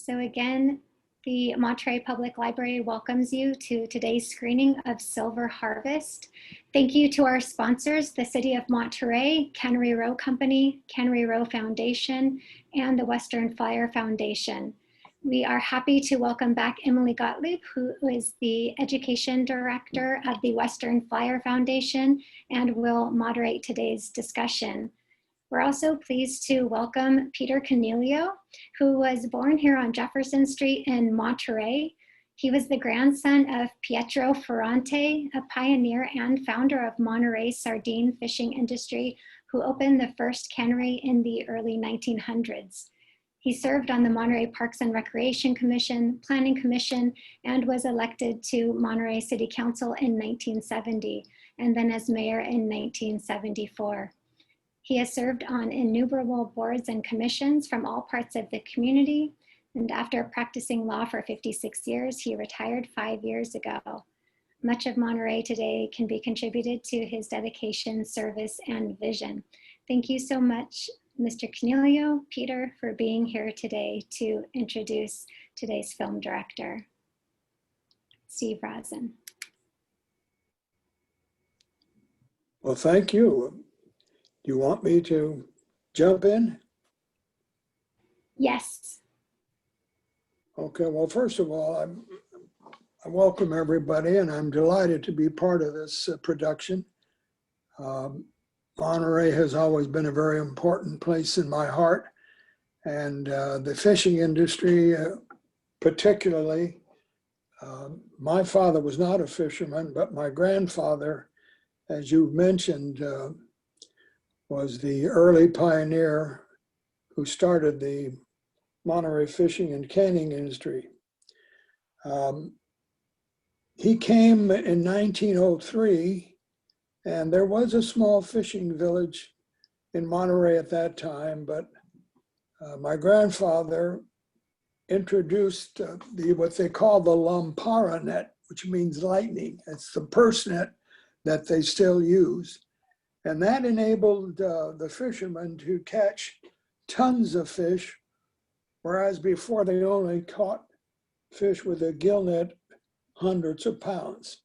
So again, the Monterey Public Library welcomes you to today's screening of Silver Harvest. Thank you to our sponsors, the City of Monterey, Cannery Row Company, Cannery Row Foundation, and the Western Flyer Foundation. We are happy to welcome back Emily Gottlieb, who is the Education Director of the Western Flyer Foundation and will moderate today's discussion. We're also pleased to welcome Peter Coniglio, who was born here on Jefferson Street in Monterey. He was the grandson of Pietro Ferrante, a pioneer and founder of Monterey's sardine fishing industry, who opened the first cannery in the early 1900s. He served on the Monterey Parks and Recreation Commission, Planning Commission, and was elected to Monterey City Council in 1970, and then as mayor in 1974. He has served on innumerable boards and commissions from all parts of the community, and after practicing law for 56 years, he retired 5 years ago. Much of Monterey today can be contributed to his dedication, service, and vision. Thank you so much, Mr. Coniglio, Peter, for being here today to introduce today's film director, Steve Rosen. Well, thank you. Do you want me to jump in? Yes. Okay, well, first of all, I welcome everybody, and I'm delighted to be part of this production. Monterey has always been a very important place in my heart, and the fishing industry particularly. My father was not a fisherman, but my grandfather, as you mentioned, was the early pioneer who started the Monterey fishing and canning industry. He came in 1903, and there was a small fishing village in Monterey at that time, but my grandfather introduced what they call the lampara net, which means lightning. It's the purse net that they still use. And that enabled the fishermen to catch tons of fish, whereas before they only caught fish with a gill net, hundreds of pounds.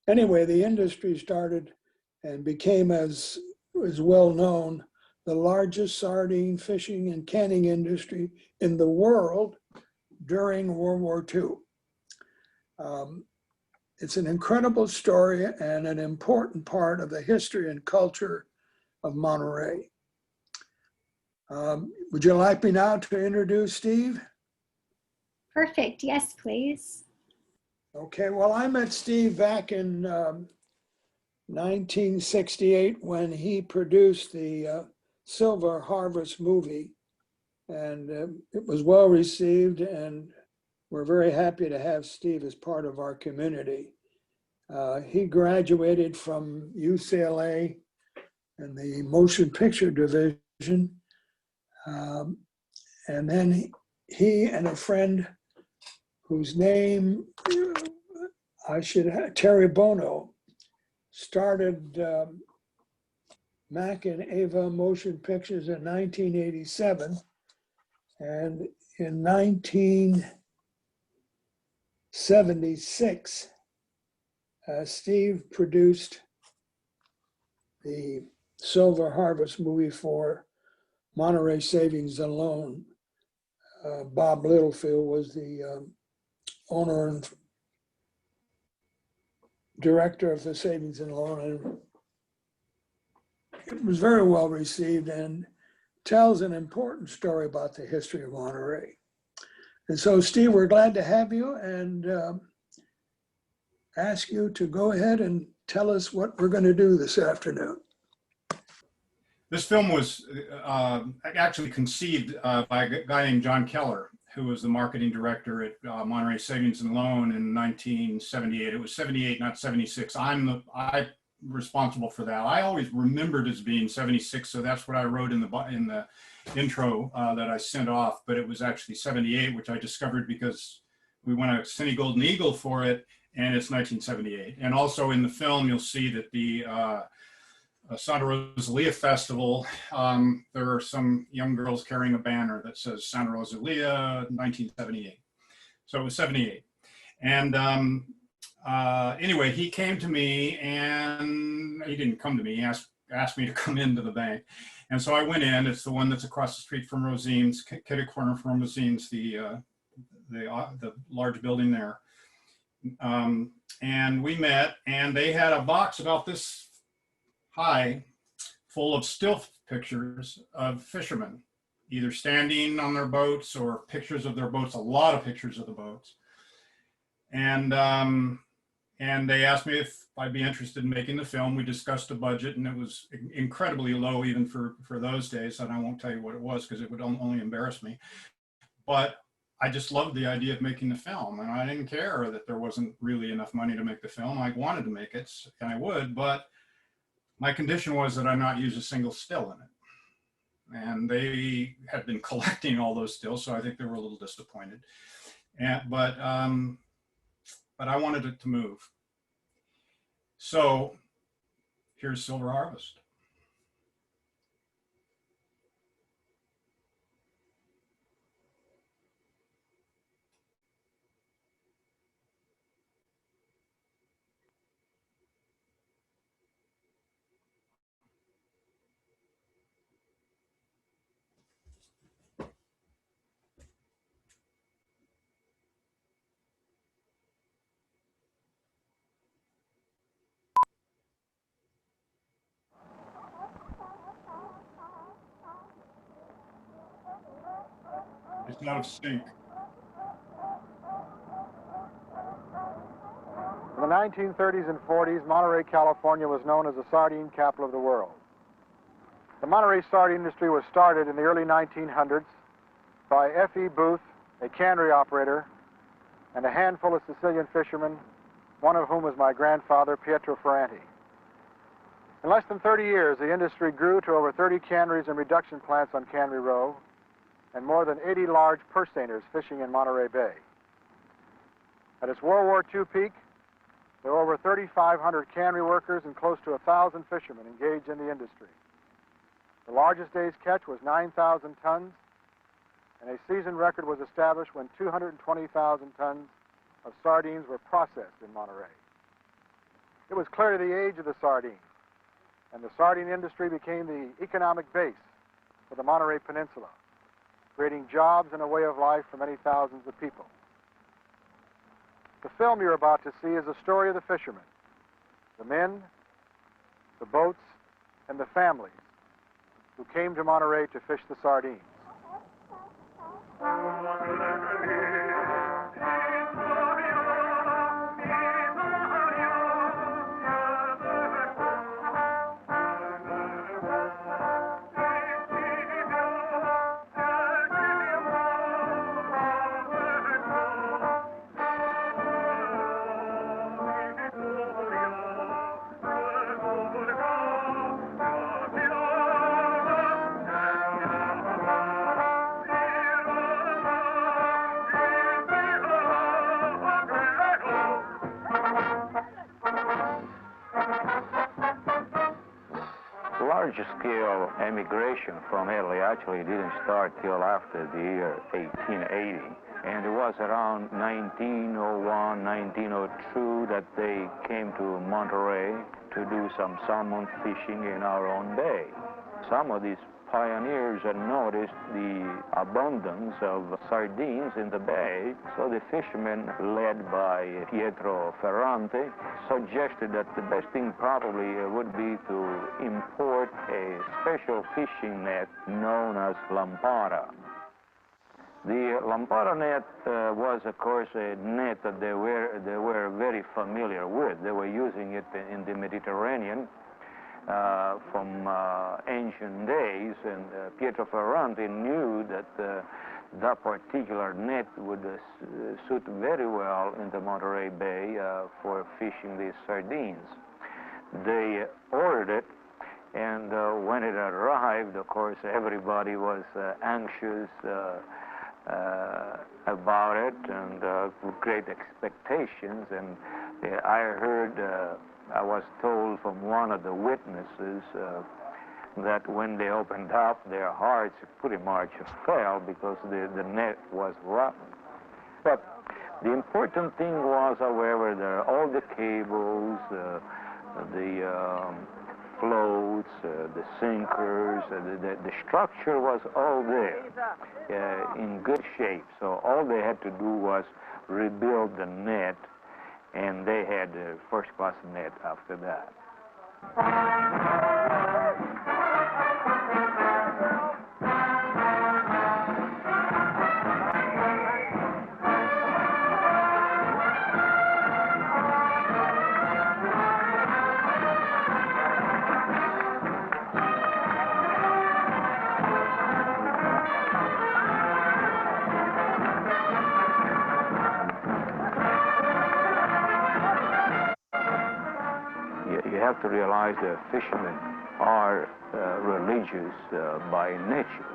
Anyway, the industry started and became, as is well known, the largest sardine fishing and canning industry in the world during World War II. It's an incredible story and an important part of the history and culture of Monterey. Would you like me now to introduce Steve? Perfect, yes, please. Okay, well, I met Steve back in 1968 when he produced the Silver Harvest movie, and it was well received, and we're very happy to have Steve as part of our community. He graduated from UCLA in the motion picture division. And then he and a friend whose name Terry Bono, started Mac and Ava Motion Pictures in 1987. And in 1976, Steve produced the Silver Harvest movie for Monterey Savings and Loan. Bob Littlefield was the owner and director of the Savings and Loan, and it was very well received and tells an important story about the history of Monterey. And so, Steve, we're glad to have you and ask you to go ahead and tell us what we're going to do this afternoon. This film was actually conceived by a guy named John Keller, who was the marketing director at Monterey Savings and Loan in 1978. It was 78, not 76. I'm responsible for that. I always remembered as being 76, so that's what I wrote in the intro that I sent off. But it was actually 78, which I discovered because we won a Cine Golden Eagle for it, and it's 1978. And also in the film, you'll see that the Santa Rosalia Festival, there are some young girls carrying a banner that says Santa Rosalia 1978. So it was 78. And anyway, he came to me, and he didn't come to me. He asked me to come into the bank. And so I went in. It's the one that's across the street from Rosen's, kitty corner from Rosen's, the large building there. And we met, and they had a box about this high full of still pictures of fishermen, either standing on their boats or pictures of their boats, a lot of pictures of the boats. And they asked me if I'd be interested in making the film. We discussed a budget, and it was incredibly low even for those days. And I won't tell you what it was because it would only embarrass me. But I just loved the idea of making the film, and I didn't care that there wasn't really enough money to make the film. I wanted to make it, and I would, but my condition was that I not use a single still in it. And they had been collecting all those stills, so I think they were a little disappointed. But I wanted it to move. So here's Silver Harvest. It's out of sync. In the 1930s and 40s, Monterey, California was known as the sardine capital of the world. The Monterey sardine industry was started in the early 1900s by F.E. Booth, a cannery operator, and a handful of Sicilian fishermen, one of whom was my grandfather, Pietro Ferranti. In less than 30 years, the industry grew to over 30 canneries and reduction plants on Cannery Row, and more than 80 large purse seiners fishing in Monterey Bay. At its World War II peak, there were over 3,500 cannery workers and close to 1,000 fishermen engaged in the industry. The largest day's catch was 9,000 tons, and a season record was established when 220,000 tons of sardines were processed in Monterey. It was clearly the age of the sardine, and the sardine industry became the economic base for the Monterey Peninsula, creating jobs and a way of life for many thousands of people. The film you're about to see is the story of the fishermen, the men, the boats, and the families who came to Monterey to fish the sardines. Large-scale emigration from Italy actually didn't start till after the year 1880, and it was around 1901, 1902 that they came to Monterey to do some salmon fishing in our own bay. Some of these pioneers had noticed the abundance of sardines in the bay, so the fishermen, led by Pietro Ferranti, suggested that the best thing probably would be to import a special fishing net known as lampara. The lampara net was, of course, a net that they were very familiar with. They were using it in the Mediterranean from ancient days, and Pietro Ferranti knew that that particular net would suit very well in the Monterey Bay for fishing these sardines. They ordered it, and when it arrived, of course, everybody was anxious about it, and with great expectations. And I heard I was told from one of the witnesses that when they opened up, their hearts pretty much fell because the net was rotten. But the important thing was, however, that all the cables, the floats, the sinkers, the structure was all there in good shape. So all they had to do was rebuild the net, and they had a first-class net after that. You have to realize that fishermen are religious by nature.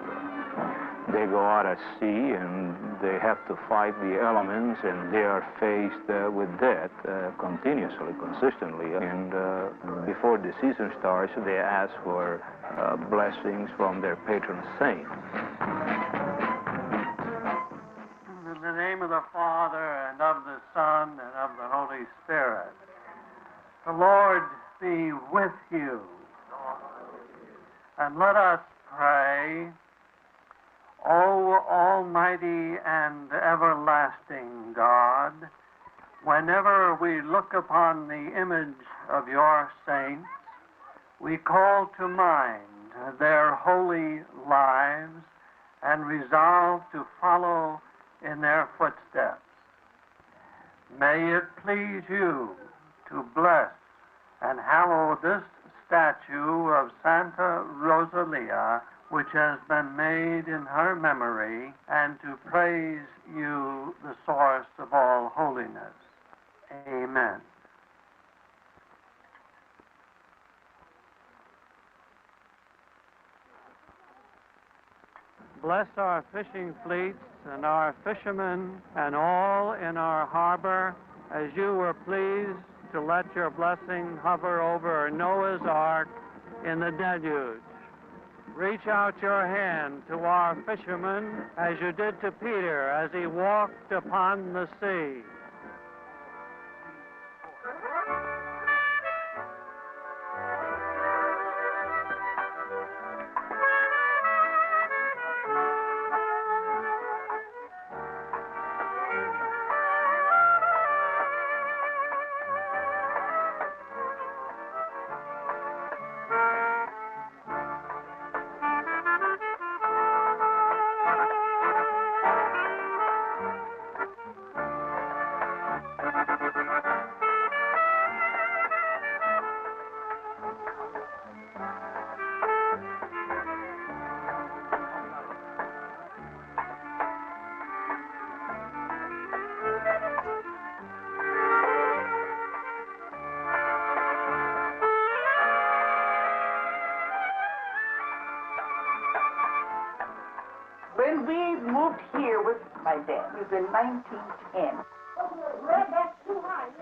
They go out at sea and they have to fight the elements, and they are faced with death continuously, consistently. And before the season starts, they ask for blessings from their patron saint. In the name of the Father, and of the Son, and of the Holy Spirit. The Lord be with you. And let us pray. O Almighty and everlasting God, whenever we look upon the image of your saints, we call to mind their holy lives and resolve to follow in their footsteps. May it please you to bless and hallow this statue of Santa Rosalia, which has been made in her memory, and to praise you, the source of all holiness. Amen. Bless our fishing fleets and our fishermen and all in our harbor, as you were pleased to let your blessing hover over Noah's Ark in the deluge. Reach out your hand to our fishermen as you did to Peter as he walked upon the sea. When we moved here with my dad, it was in 1910.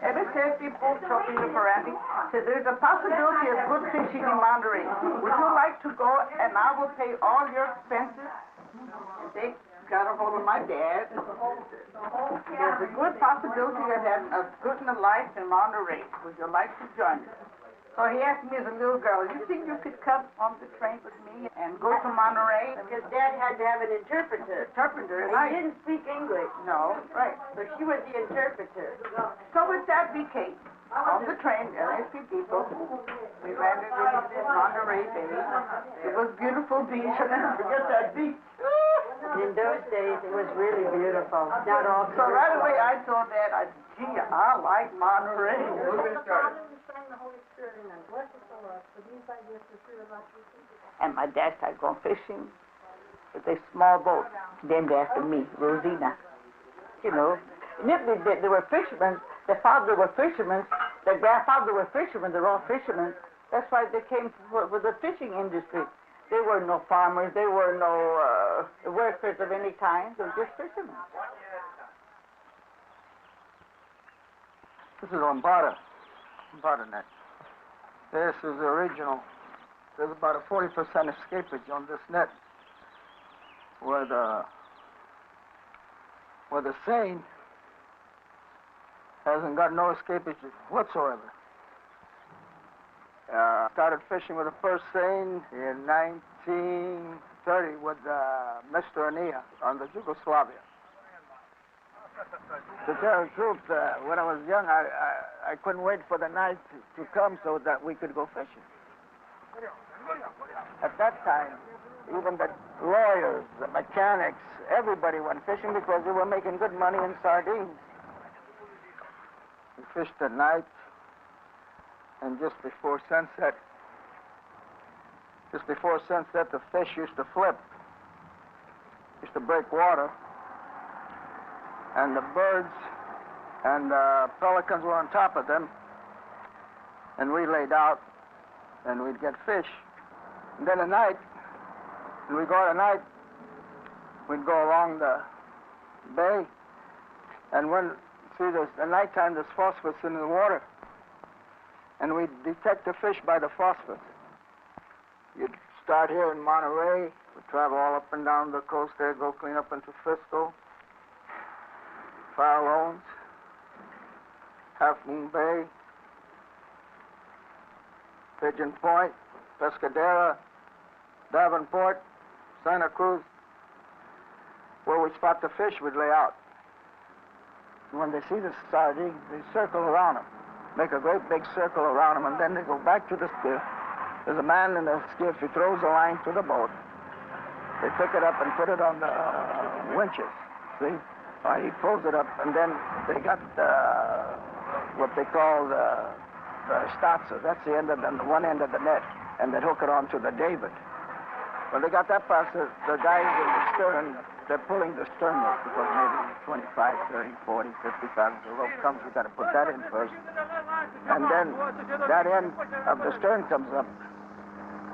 Ever since people talking to Ferrari, said there's a possibility of good fishing in Monterey. Would you like to go and I will pay all your expenses? And they got a hold of my dad. There's a good possibility of having a good in the life in Monterey. Would you like to join us? So he asked me as a little girl, you think you could come on the train with me and go to Monterey? Because Dad had to have an interpreter. And He didn't speak English. No, right. So she was the interpreter. So with that we came on the train, LSP people. We landed in Monterey Bay. It was beautiful beach, and I forget that beach. In those days, it was really beautiful. Not all. So right away I told Dad, gee, I like Monterey. And my dad started going fishing with a small boat named after me, Rosina. You know, they were fishermen. Their father were fishermen. Their grandfather were fishermen. They're all fishermen. That's why they came for the fishing industry. There were no farmers. There were no workers of any kind. They were just fishermen. This is Lombarda net. This is the original. There's about a 40% escapage on this net where the seine hasn't got no escapage whatsoever. Started fishing with the first seine in 1930 with Mr. Ania on the Yugoslavia. To tell the truth, when I was young, I couldn't wait for the night to come so that we could go fishing. At that time, even the lawyers, the mechanics, everybody went fishing because they were making good money in sardines. We fished at night, and just before sunset, the fish used to flip, used to break water, and the birds and pelicans were on top of them, and we laid out, and we'd get fish. And then at night, when we go at night, we'd go along the bay, and at nighttime there's phosphorus in the water, and we'd detect the fish by the phosphorus. You'd start here in Monterey, we'd travel all up and down the coast there, go clean up into Frisco, Farallones, Half Moon Bay, Pigeon Point, Pescadera, Davenport, Santa Cruz. Where we spot the fish, we'd lay out. When they see the sardine, they circle around them, make a great big circle around them, and then they go back to the skiff. There's a man in the skiff, he throws the line to the boat. They pick it up and put it on the winches, see? He pulls it up, and then they got what they call the statzer. That's the end of one end of the net, and they hook it onto the davit. When they got that past, the guys in the stern, they're pulling the stern rope because maybe 25, 30, 40, 50 pounds. The rope comes, you got to put that in first. And then that end of the stern comes up,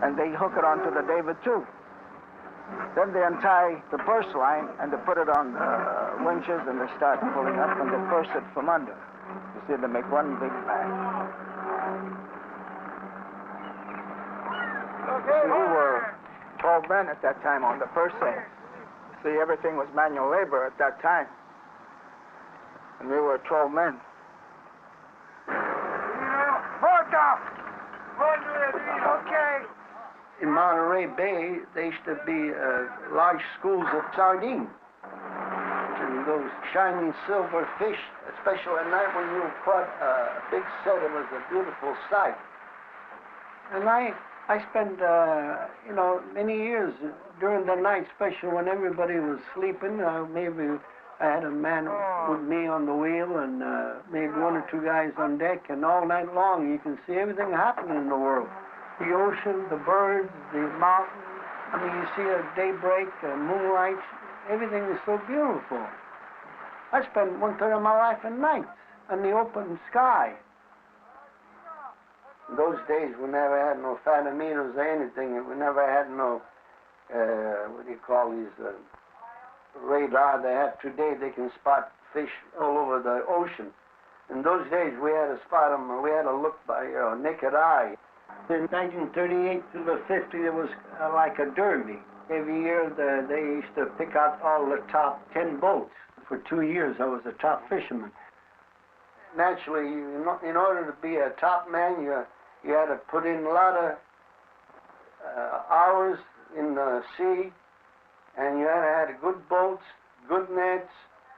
and they hook it onto the davit too. Then they untie the purse line, and they put it on the winches, and they start pulling up, and they purse it from under. You see, they make one big bag. See, we were 12 men at that time on the purse seine. See, everything was manual labor at that time. And we were 12 men. Okay. In Monterey Bay, there used to be large schools of sardine. And those shining silver fish, especially at night when you caught a big set, it was a beautiful sight. And I spent, many years during the night, especially when everybody was sleeping. Maybe I had a man with me on the wheel and maybe one or two guys on deck, and all night long you can see everything happening in the world. The ocean, the birds, the mountains. I mean, you see a daybreak, moonlight. Everything is so beautiful. I spent 1/3 of my life at night in the open sky. In those days, we never had no phantometers or anything, and we never had no, radar they have today. They can spot fish all over the ocean. In those days, we had to spot them, we had to look by naked eye. In 1938 to the 50, it was like a derby. Every year, they used to pick out all the top 10 boats. For 2 years, I was a top fisherman. Naturally, in order to be a top man, you had to put in a lot of hours in the sea, and you had to have good boats, good nets,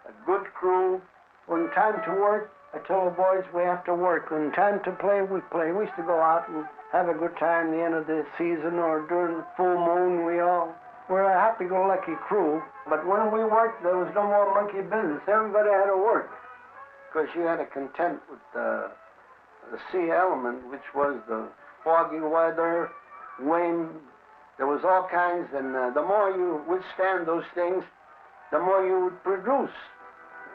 a good crew. When time to work, I tell the boys we have to work. When time to play, we play. We used to go out and have a good time at the end of the season or during the full moon. We're a happy-go-lucky crew. But when we worked, there was no more monkey business. Everybody had to work. Because you had to contend with the sea element, which was the foggy weather, wind. There was all kinds, and the more you withstand those things, the more you would produce.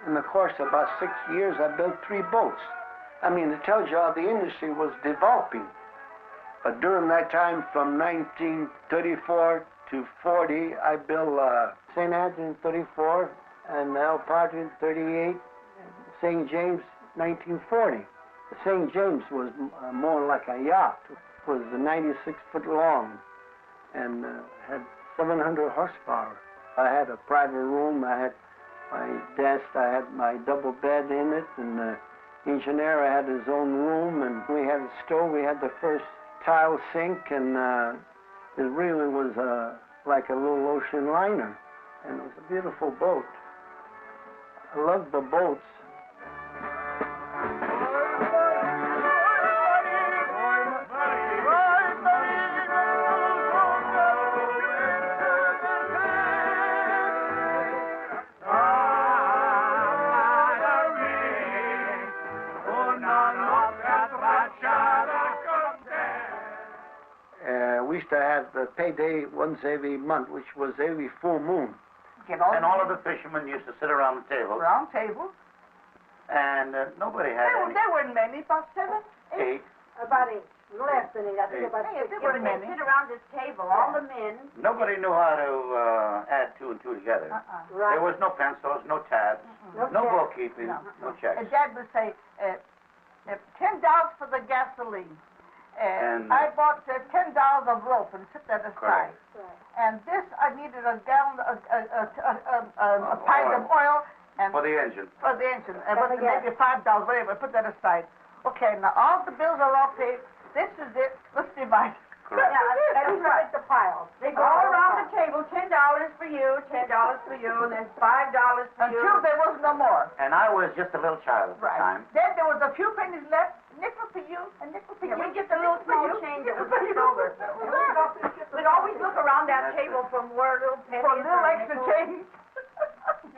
In the course of about 6 years, I built 3 boats. I mean, it tells you how the industry was developing. But during that time, from 1934 to 40, I built St. Anne's in 34, and El Padre in 38, St. James 1940. St. James was more like a yacht. It was 96 foot long and had 700 horsepower. I had a private room, I had my desk, I had my double bed in it, and the engineer had his own room, and we had a stove, we had the first tile sink, and it really was like a little ocean liner, and it was a beautiful boat. I loved the boats. We used to have the payday once every month, which was every full moon. And all of the fishermen used to sit around the table. Round table. And nobody had any. There weren't many, about 7, 8. About 8. Less than 8. I think about 6. There weren't many. Sit around this table, all the men. Nobody knew how to add 2 and 2 together. Right. There was no pencils, no tabs, no bookkeeping, no checks. And Dad would say, $10 for the gasoline. And I bought $10 of rope and set that aside. And this, I needed a gallon, a pint of oil. And for the engine. For the engine. And maybe $5, whatever, put that aside. Okay, now all the bills are all paid. This is it. Let's divide. Correct. Yeah, and we put the piles. They go all around the table, $10 for you, $10 for you, and then $5 for you. Until there was no more. And I was just a little child at the time. Then there was a few pennies left. Nickel for you, a nickel for you. We get the little small change that was left over. We'd always look around that table for more little pennies. For a little extra change.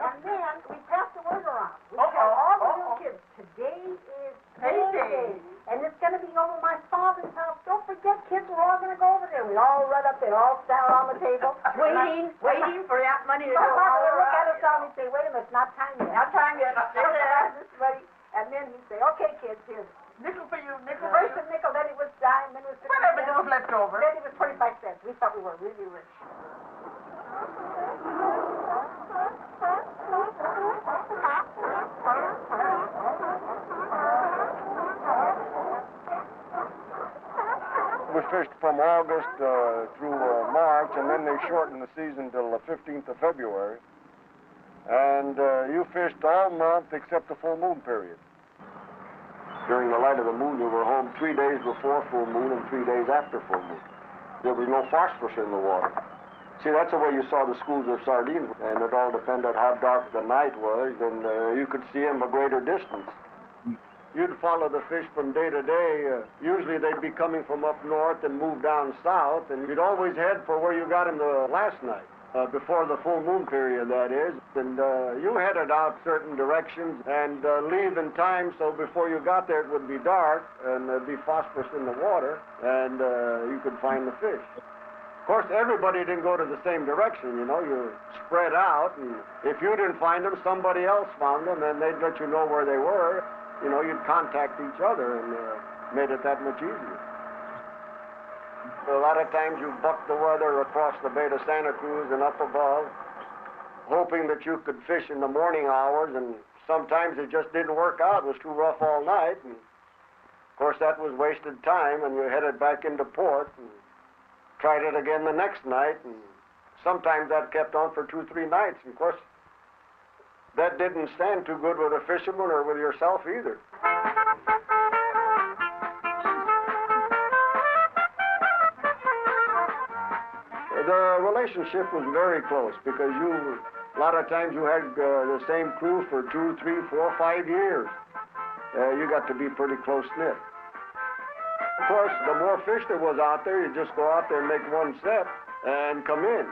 And then we passed the word around. We tell all the little kids, today is payday. And it's going to be over my father's house. Don't forget, kids, we're all going to go over there. We all run up there, all sat around the table, waiting for that money to go. My father would look at us all and he'd say, wait a minute, it's not time yet. Not time yet. Stay there. This money. And then he'd say, okay, kids, here's nickel for you, nickel for first you. a nickel, then it was dime, then it was 50 Whatever cents. there was left over. Then it was 25 cents. We thought we were really rich. We fished from August through March, and then they shortened the season till the 15th of February. And you fished all month except the full moon period. During the light of the moon, you were home 3 days before full moon and 3 days after full moon. There was no phosphorus in the water. See, that's the way you saw the schools of sardines, and it all depended how dark the night was, and you could see them a greater distance. You'd follow the fish from day to day. Usually they'd be coming from up north and move down south, and you'd always head for where you got them the last night. Before the full moon period, that is. And you headed out certain directions and leave in time so before you got there it would be dark and there'd be phosphorus in the water and you could find the fish. Of course, everybody didn't go to the same direction, you know. You're spread out, and if you didn't find them, somebody else found them, and they'd let you know where they were. You know, you'd contact each other, and made it that much easier. A lot of times you bucked the weather across the Bay of Santa Cruz and up above, hoping that you could fish in the morning hours, and sometimes it just didn't work out. It was too rough all night, and of course that was wasted time, and you headed back into port and tried it again the next night, and sometimes that kept on for 2 or 3 nights. And of course, that didn't stand too good with a fisherman or with yourself either. The relationship was very close because a lot of times you had the same crew for 2, 3, 4, 5 years. You got to be pretty close-knit. Of course, the more fish there was out there, you just go out there and make one set and come in.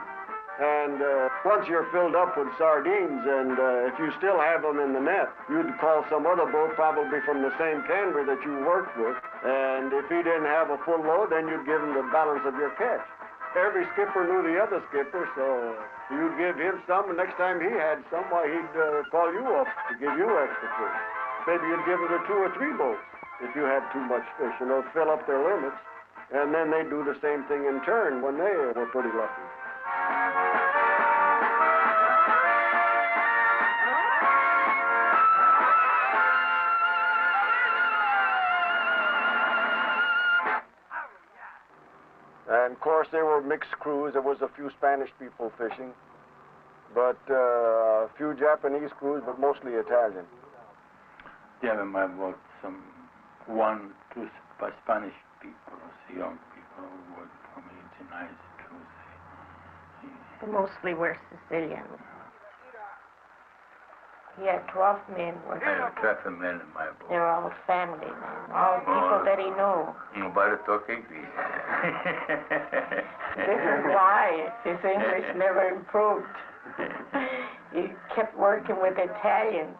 And once you're filled up with sardines, and if you still have them in the net, you'd call some other boat, probably from the same cannery that you worked with. And if he didn't have a full load, then you'd give him the balance of your catch. Every skipper knew the other skipper, so you'd give him some, and next time he had some, why, he'd call you up to give you extra fish. Maybe you'd give him to 2 or 3 boats if you had too much fish, you know, fill up their limits. And then they'd do the same thing in turn when they were pretty lucky. course, they were mixed crews. There was a few Spanish people fishing, but a few Japanese crews, but mostly Italian. Yeah, my boat, one, two Spanish people, young people who worked for me. It's nice to see. Mostly we're Sicilian. He had 12 men working. I have 12 men in my boat. They're all family men, all people that he knew. Nobody talk English. This is why his English never improved. He kept working with Italians.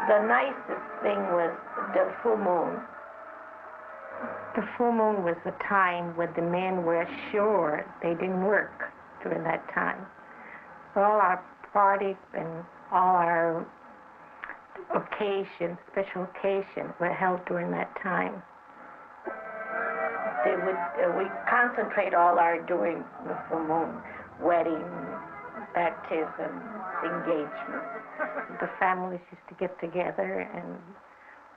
The nicest thing was the full moon. The full moon was the time when the men were sure they didn't work during that time. So all our parties and all our occasions, special occasions, were held during that time. They would, we concentrate all our doing the full moon, wedding, baptism, engagement. The families used to get together, and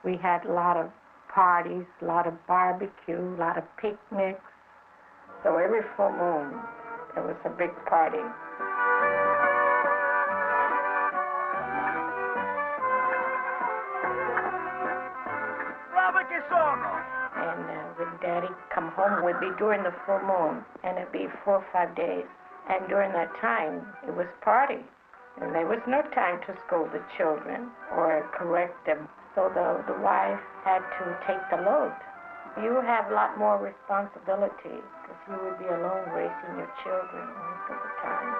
we had a lot of parties, a lot of barbecue, a lot of picnics. So every full moon, there was a big party. And when Daddy come home, would be during the full moon, and it'd be 4 or 5 days. And during that time, it was party. And there was no time to scold the children or correct them. So the wife had to take the load. You have a lot more responsibility because you would be alone raising your children most of the time.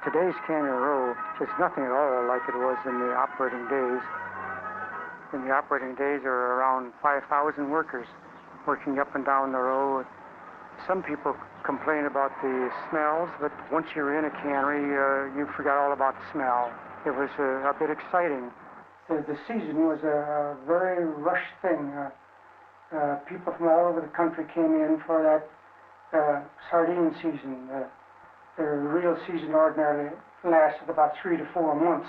Today's Cannery Row is nothing at all like it was in the operating days. In the operating days, there were around 5,000 workers working up and down the row. Some people complain about the smells, but once you're in a cannery, you forgot all about the smell. It was a bit exciting. The season was a very rushed thing. People from all over the country came in for that sardine season. The real season ordinarily lasted about 3 to 4 months.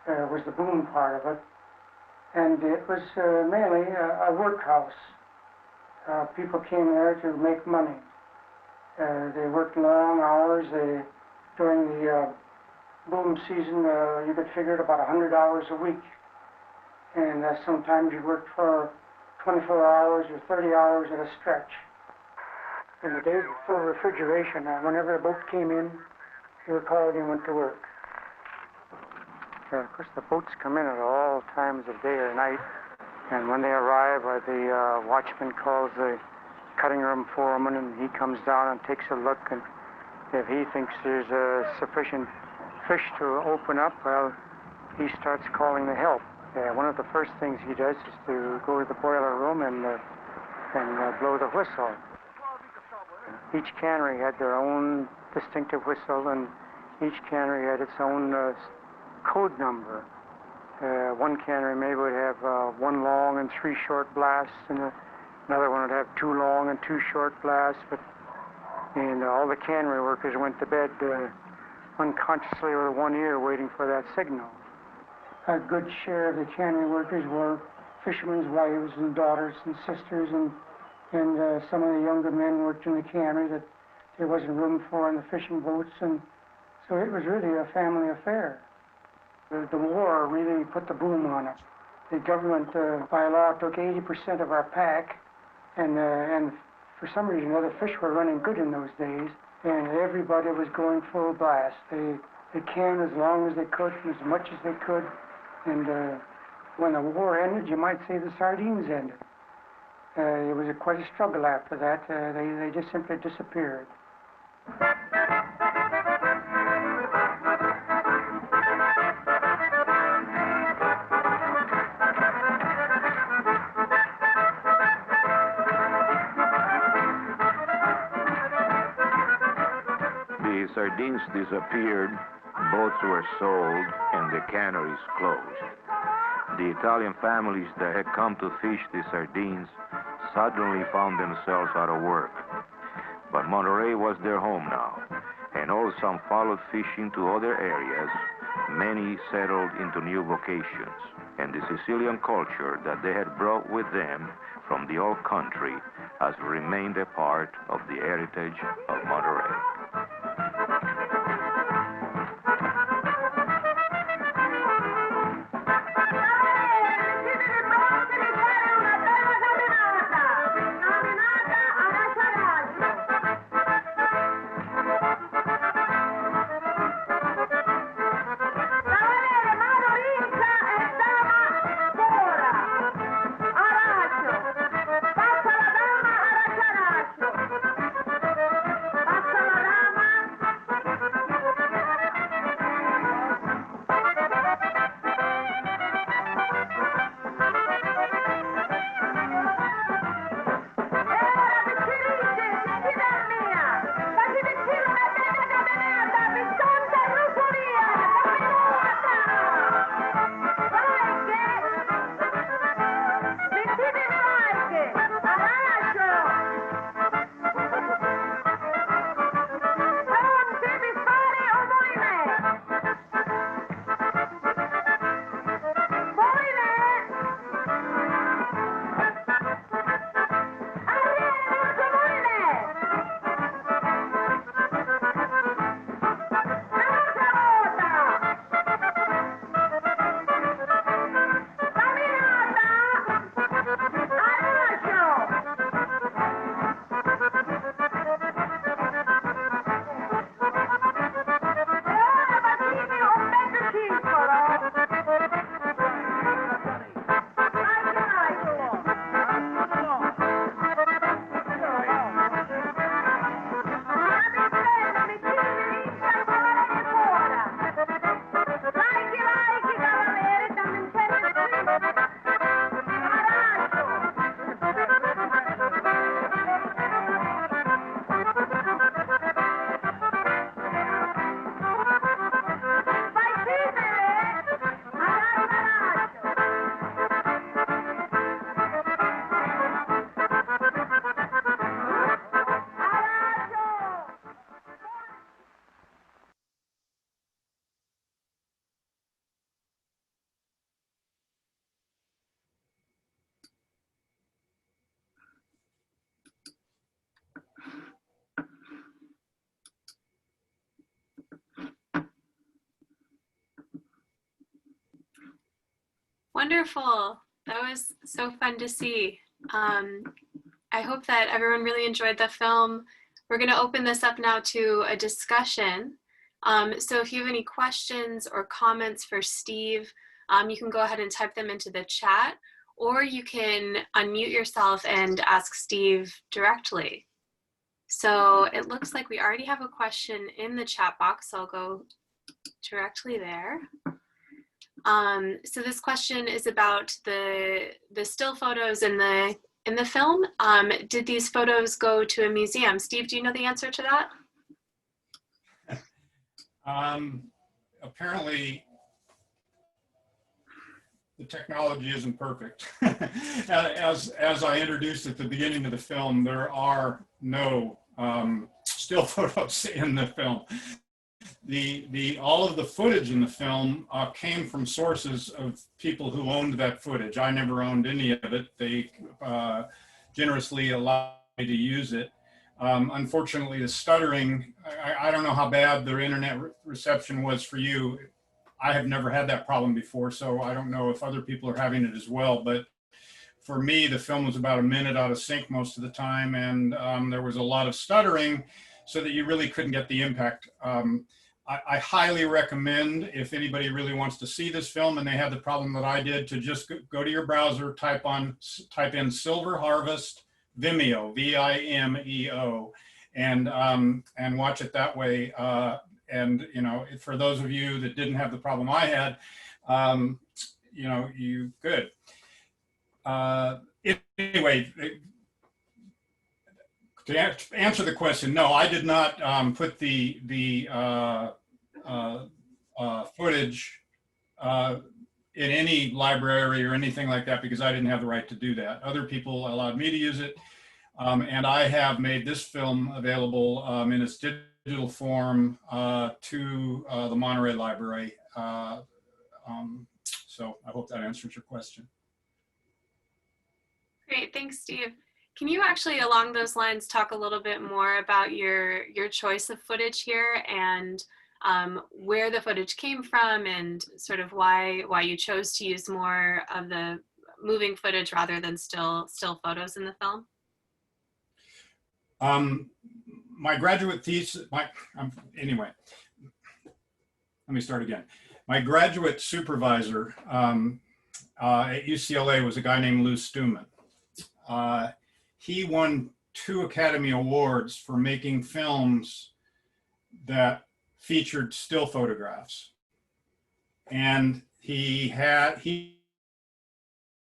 Was the boom part of it. And it was mainly a workhouse. People came there to make money. They worked long hours. During the boom season, you could figure it about 100 hours a week. And sometimes you worked for 24 hours or 30 hours at a stretch. In the days before refrigeration, whenever a boat came in, you were called and went to work. Of course, the boats come in at all times of day or night, and when they arrive, the watchman calls the cutting room foreman, and he comes down and takes a look, and if he thinks there's sufficient fish to open up, well, he starts calling the help. One of the first things he does is to go to the boiler room and blow the whistle. Each cannery had their own distinctive whistle, and each cannery had its own code number. One cannery maybe would have 1 long and 3 short blasts, and another one would have 2 long and 2 short blasts. And all the cannery workers went to bed unconsciously with one ear waiting for that signal. A good share of the cannery workers were fishermen's wives and daughters and sisters, and some of the younger men worked in the cannery that there wasn't room for in the fishing boats, and so it was really a family affair. The war really put the boom on it. The government, by law, took 80% of our pack, and for some reason or other, fish were running good in those days, and everybody was going full blast. They canned as long as they could, and as much as they could, and when the war ended, you might say the sardines ended. It was quite a struggle after that. They just simply disappeared. The sardines disappeared, boats were sold, and the canneries closed. The Italian families that had come to fish the sardines suddenly found themselves out of work. But Monterey was their home now, and although some followed fishing to other areas, many settled into new vocations, and the Sicilian culture that they had brought with them from the old country has remained a part of the heritage of Monterey. Wonderful. That was so fun to see. I hope that everyone really enjoyed the film. We're going to open this up now to a discussion. So if you have any questions or comments for Steve, you can go ahead and type them into the chat, or you can unmute yourself and ask Steve directly. So it looks like we already have a question in the chat box, so I'll go directly there. So this question is about the still photos in the film. Did these photos go to a museum? Steve, do you know the answer to that? Apparently, the technology isn't perfect. As I introduced at the beginning of the film, there are no still photos in the film. All of the footage in the film came from sources of people who owned that footage. I never owned any of it. They generously allowed me to use it. Unfortunately, the stuttering, I don't know how bad the internet reception was for you. I have never had that problem before, so I don't know if other people are having it as well. But for me, the film was about a minute out of sync most of the time, and there was a lot of stuttering so that you really couldn't get the impact. I highly recommend, if anybody really wants to see this film and they have the problem that I did, to just go to your browser, type in Silver Harvest Vimeo, V-I-M-E-O, and watch it that way. And you know, for those of you that didn't have the problem I had, you know, you good. Anyway, to answer the question, no, I did not put the footage in any library or anything like that because I didn't have the right to do that. Other people allowed me to use it. And I have made this film available in its digital form to the Monterey Library. So I hope that answers your question. Great, thanks, Steve. Can you actually, along those lines, talk a little bit more about your choice of footage here and where the footage came from and sort of why you chose to use more of the moving footage rather than still photos in the film? My graduate thesis, anyway, let me start again. My graduate supervisor at UCLA was a guy named Lou Stuman. He won 2 Academy Awards for making films that featured still photographs. And he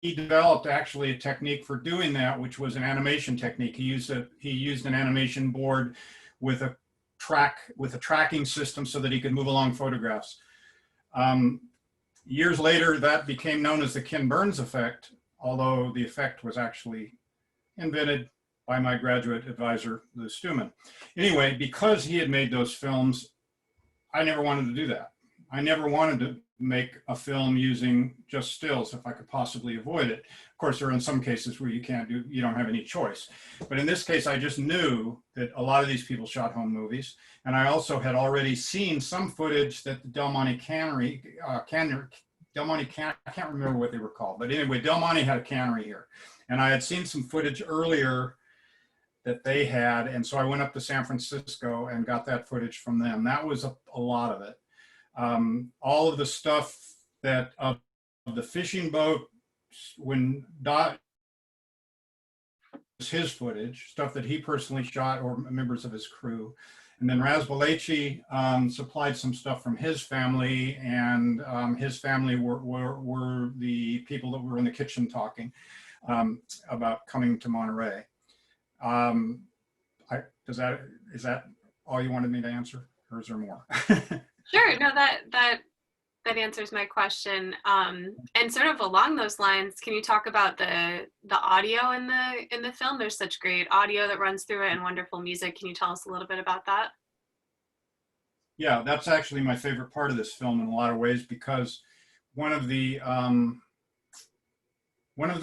developed actually a technique for doing that, which was an animation technique. He used an animation board with a tracking system so that he could move along photographs. Years later, that became known as the Ken Burns effect, although the effect was actually invented by my graduate advisor, Lou Stuman. Anyway, because he had made those films, I never wanted to do that. I never wanted to make a film using just stills if I could possibly avoid it. Of course, there are in some cases where you don't have any choice. But in this case, I just knew that a lot of these people shot home movies. And I also had already seen some footage that the Del Monte Cannery, I can't remember what they were called. But anyway, Del Monte had a cannery here. And I had seen some footage earlier that they had. And so I went up to San Francisco and got that footage from them. That was a lot of it. All of the stuff that of the fishing boat, when Dot was his footage, stuff that he personally shot or members of his crew. And then Razbalechi supplied some stuff from his family, and his family were the people that were in the kitchen talking about coming to Monterey. Is that all you wanted me to answer, or is there more? Sure, no, that answers my question. And sort of along those lines, can you talk about the audio in the film? There's such great audio that runs through it and wonderful music. Can you tell us a little bit about that? Yeah, that's actually my favorite part of this film in a lot of ways, because one of the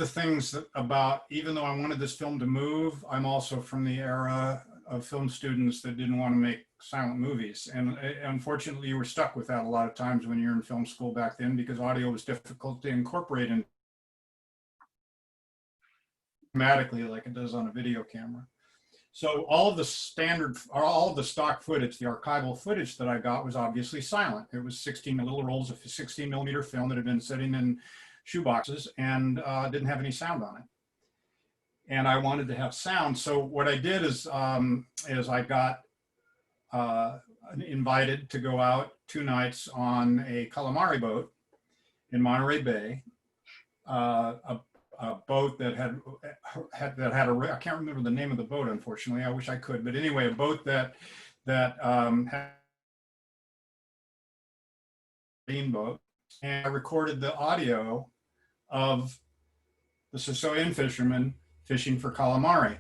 things about, even though I wanted this film to move, I'm also from the era of film students that didn't want to make silent movies. And unfortunately, you were stuck with that a lot of times when you're in film school back then, because audio was difficult to incorporate in dramatically like it does on a video camera. So all of the stock footage, the archival footage that I got was obviously silent. It was 16 little rolls of 16 millimeter film that had been sitting in shoeboxes and didn't have any sound on it. And I wanted to have sound. So what I did is I got invited to go out 2 nights on a calamari boat in Monterey Bay, a boat that had a, I can't remember the name of the boat, unfortunately. I wish I could, but anyway, a boat that had a boat, and I recorded the audio of the Sicilian fishermen fishing for calamari.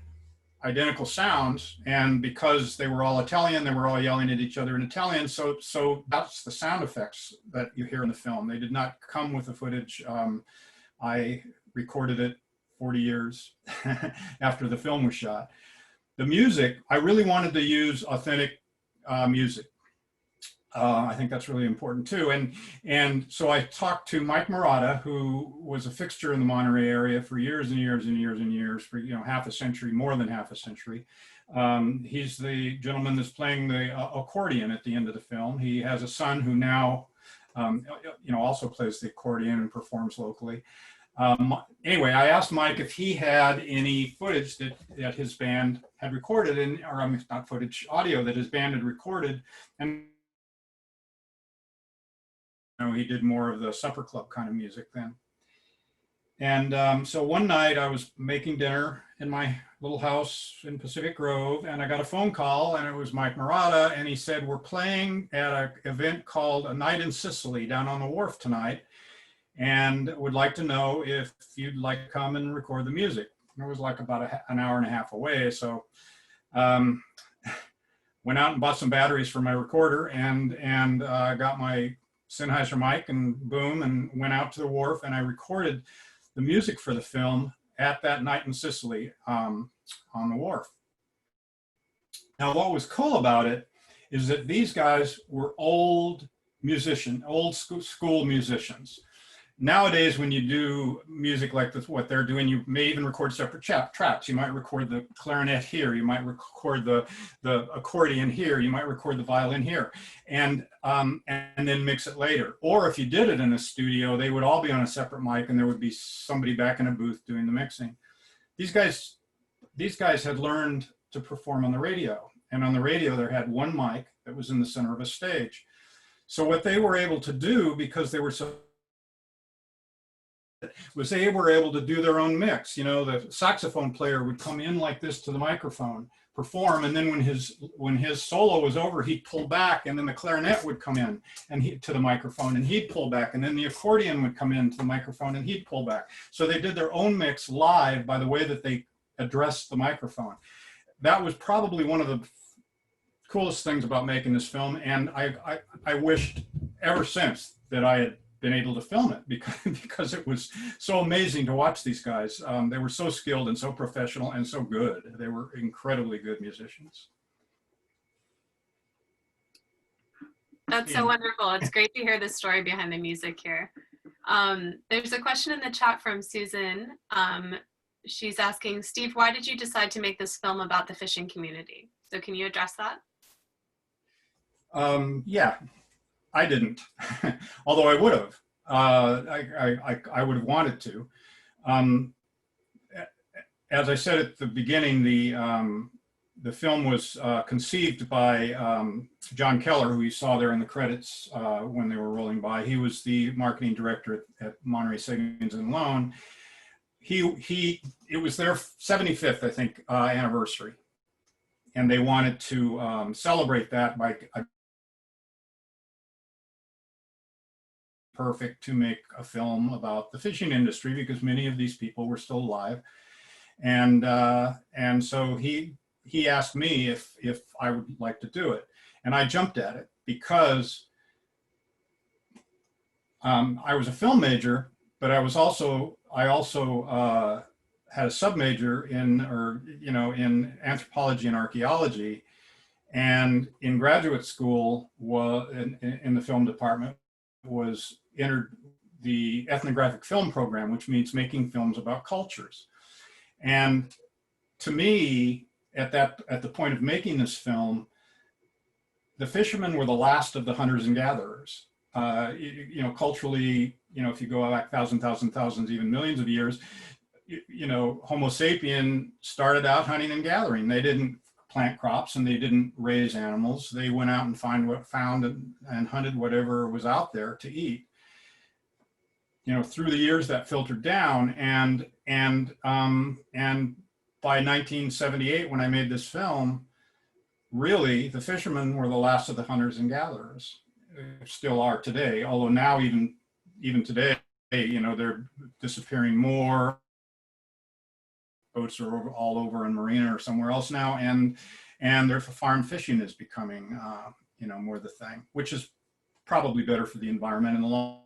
Identical sounds, and because they were all Italian, they were all yelling at each other in Italian, so that's the sound effects that you hear in the film. They did not come with the footage. I recorded it 40 years after the film was shot. The music, I really wanted to use authentic music. I think that's really important too. And so I talked to Mike Murata, who was a fixture in the Monterey area for years and years and years and years, for half a century, more than half a century. He's the gentleman that's playing the accordion at the end of the film. He has a son who now also plays the accordion and performs locally. Anyway, I asked Mike if he had any footage that his band had recorded, or not footage, audio that his band had recorded, and he did more of the supper club kind of music then. And so one night I was making dinner in my little house in Pacific Grove, and I got a phone call, and it was Mike Murata, and he said, "We're playing at an event called A Night in Sicily down on the wharf tonight, and would like to know if you'd like to come and record the music. It was like about an hour and a half away, so went out and bought some batteries for my recorder and got my Sennheiser mic and boom, and went out to the wharf, and I recorded the music for the film at that night in Sicily on the wharf. Now, what was cool about it is that these guys were old school musicians. Nowadays, when you do music like this, what they're doing, you may even record separate tracks. You might record the clarinet here, you might record the accordion here, you might record the violin here, and then mix it later. Or if you did it in a studio, they would all be on a separate mic, and there would be somebody back in a booth doing the mixing. These guys had learned to perform on the radio, and on the radio there had one mic that was in the center of a stage. So what they were able to do, because they were so, was they were able to do their own mix. You know, the saxophone player would come in like this to the microphone, perform, and then when his solo was over, he'd pull back, and then the clarinet would come in and to the microphone, and he'd pull back, and then the accordion would come in to the microphone, and he'd pull back. So they did their own mix live by the way that they addressed the microphone. That was probably one of the coolest things about making this film, and I wished ever since that I had been able to film it, because it was so amazing to watch these guys. They were so skilled and so professional and so good. They were incredibly good musicians. That's so wonderful. It's great to hear the story behind the music here. There's a question in the chat from Susan. She's asking, Steve, why did you decide to make this film about the fishing community? So can you address that? Yeah, I didn't, although I would have. I would have wanted to. As I said at the beginning, the film was conceived by John Keller, who you saw there in the credits when they were rolling by. He was the marketing director at Monterey Savings and Loan. It was their 75th, I think, anniversary, and they wanted to celebrate that by perfect to make a film about the fishing industry, because many of these people were still alive, and so he asked me if I would like to do it, and I jumped at it because I was a film major, but I also had a sub-major in anthropology and archaeology, and in graduate school in the film department was entered the ethnographic film program, which means making films about cultures. And to me, at the point of making this film, the fishermen were the last of the hunters and gatherers. Culturally, if you go back thousands, even millions of years, Homo sapien started out hunting and gathering. They didn't plant crops and they didn't raise animals. They went out and found and hunted whatever was out there to eat. Through the years that filtered down, and by 1978, when I made this film, really the fishermen were the last of the hunters and gatherers. Still are today, although now even today, they're disappearing more. Boats are all over in Marina or somewhere else now, and their farm fishing is becoming more the thing, which is probably better for the environment in the long.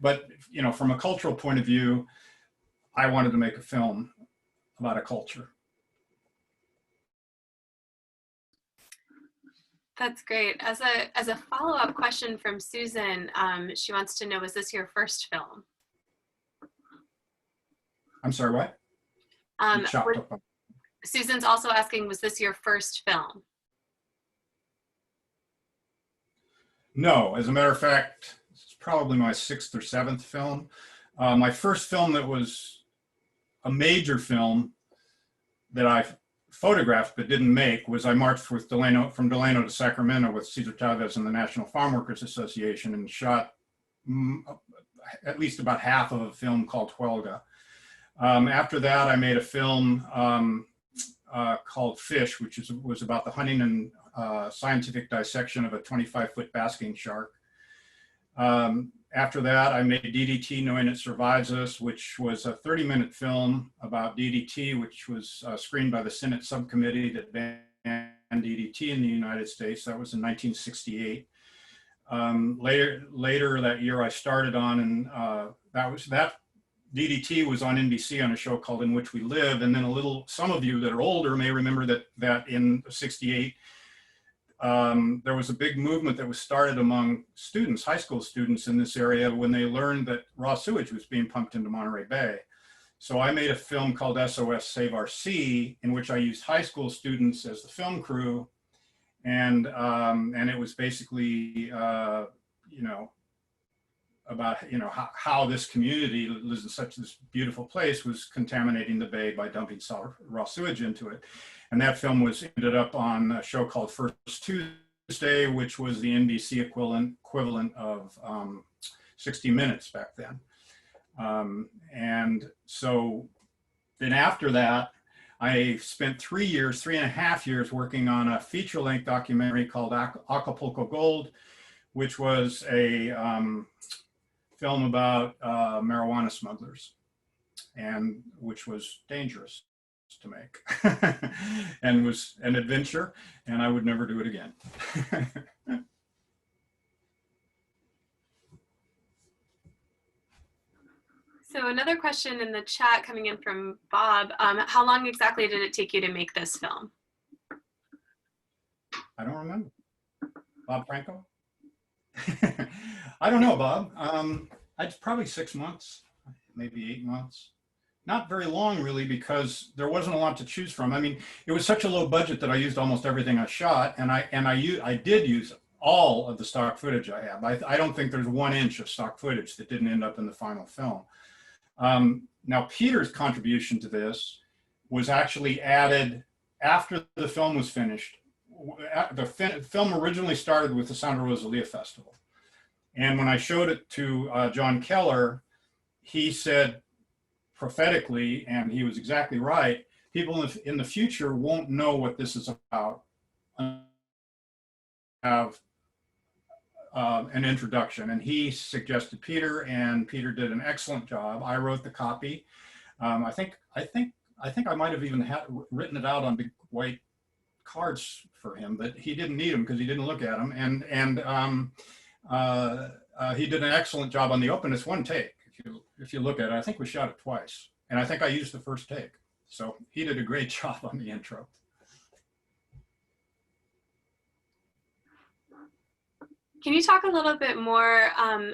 But from a cultural point of view, I wanted to make a film about a culture. That's great. As a follow-up question from Susan, she wants to know, was this your first film? I'm sorry, what? Susan's also asking, was this your first film? No, as a matter of fact, it's probably my 6th or 7th film. My first film that was a major film that I photographed but didn't make was I marched with from Delano to Sacramento with Cesar Chavez and the National Farm Workers Association and shot at least about half of a film called Huelga. After that, I made a film called Fish, which was about the hunting and scientific dissection of a 25-foot basking shark. After that, I made DDT, Knowing It Survives Us, which was a 30-minute film about DDT, which was screened by the Senate subcommittee that banned DDT in the United States. That was in 1968. Later that year, I started on, and that DDT was on NBC on a show called In Which We Live. And then some of you that are older may remember that in '68, there was a big movement that was started among students, high school students in this area, when they learned that raw sewage was being pumped into Monterey Bay. So I made a film called SOS Save Our Sea, in which I used high school students as the film crew. And it was basically, about how this community that lives in such this beautiful place was contaminating the bay by dumping raw sewage into it. And that film ended up on a show called First Tuesday, which was the NBC equivalent of 60 Minutes back then. And so then after that, I spent 3.5 years working on a feature-length documentary called Acapulco Gold, which was a film about marijuana smugglers, and which was dangerous to make and was an adventure, and I would never do it again. So another question in the chat coming in from Bob, how long exactly did it take you to make this film? I don't remember. Bob Franco? I don't know, Bob. It's probably 6 months, maybe 8 months. Not very long, really, because there wasn't a lot to choose from. I mean, it was such a low budget that I used almost everything I shot, and I did use all of the stock footage I have. I don't think there's 1 inch of stock footage that didn't end up in the final film. Now, Peter's contribution to this was actually added after the film was finished. The film originally started with the Santa Rosalia Festival. And when I showed it to John Keller, he said prophetically, and he was exactly right, people in the future won't know what this is about. Have an introduction, and he suggested Peter, and Peter did an excellent job. I wrote the copy. I think I might have even written it out on big white cards for him, but he didn't need them because he didn't look at them. And he did an excellent job on the open. It's 1 take. If you look at it, I think we shot it twice, and I think I used the first take. So he did a great job on the intro. Can you talk a little bit more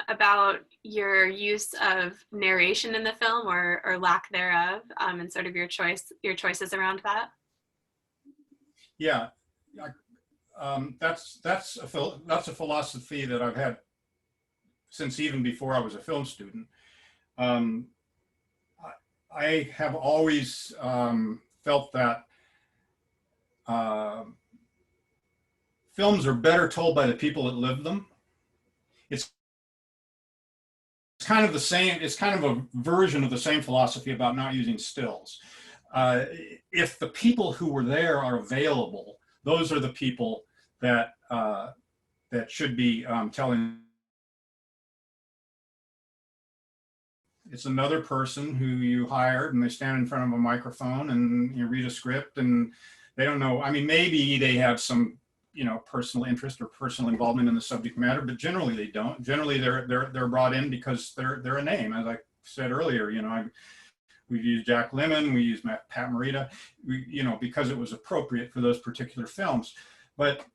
about your use of narration in the film, or lack thereof, and sort of your choices around that? Yeah, that's a philosophy that I've had since even before I was a film student. I have always felt that films are better told by the people that live them. It's kind of the same, it's kind of a version of the same philosophy about not using stills. If the people who were there are available, those are the people that that should be telling. It's another person who you hired, and they stand in front of a microphone and you read a script, and they don't know. I mean, maybe they have some, personal interest or personal involvement in the subject matter, but generally they don't. Generally, they're brought in because they're a name. As I said earlier, we've used Jack Lemmon, we used Pat Morita, because it was appropriate for those particular films. But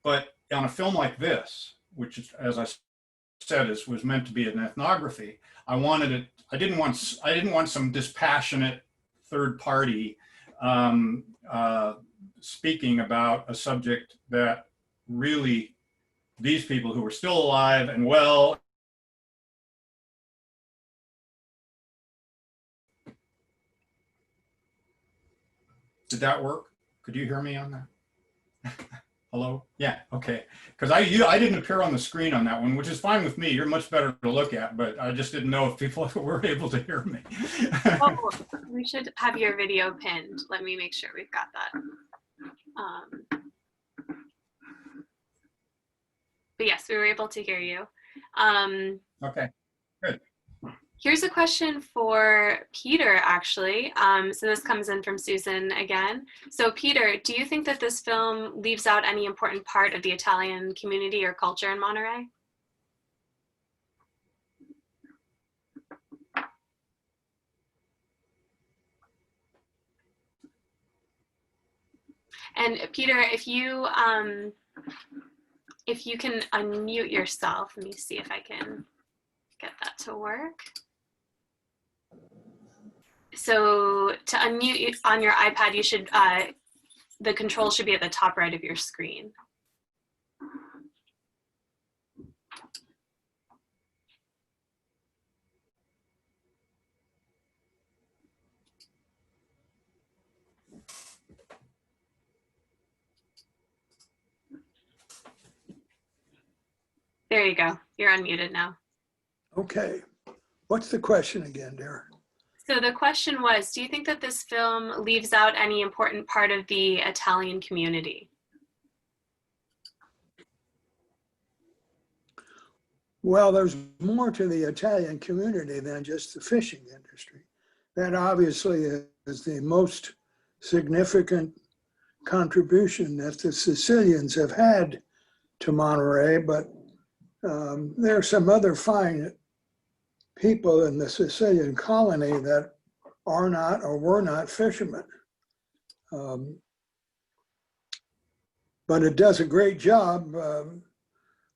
on a film like this, which is, as I said, was meant to be an ethnography, I wanted it. I didn't want some dispassionate third party speaking about a subject that really these people who were still alive and well. Did that work? Could you hear me on that? Hello? Yeah, okay. Because I didn't appear on the screen on that one, which is fine with me. You're much better to look at, but I just didn't know if people were able to hear me. Oh, we should have your video pinned. Let me make sure we've got that. But yes, we were able to hear you. Okay, good. Here's a question for Peter, actually. So this comes in from Susan again. So Peter, do you think that this film leaves out any important part of the Italian community or culture in Monterey? And Peter, if you can unmute yourself, let me see if I can get that to work. So to unmute on your iPad, you should, the control should be at the top right of your screen. There you go. You're unmuted now. Okay. What's the question again, dear? So the question was, do you think that this film leaves out any important part of the Italian community? Well, there's more to the Italian community than just the fishing industry. That obviously is the most significant contribution that the Sicilians have had to Monterey, but there are some other fine people in the Sicilian colony that are not or were not fishermen. But it does a great job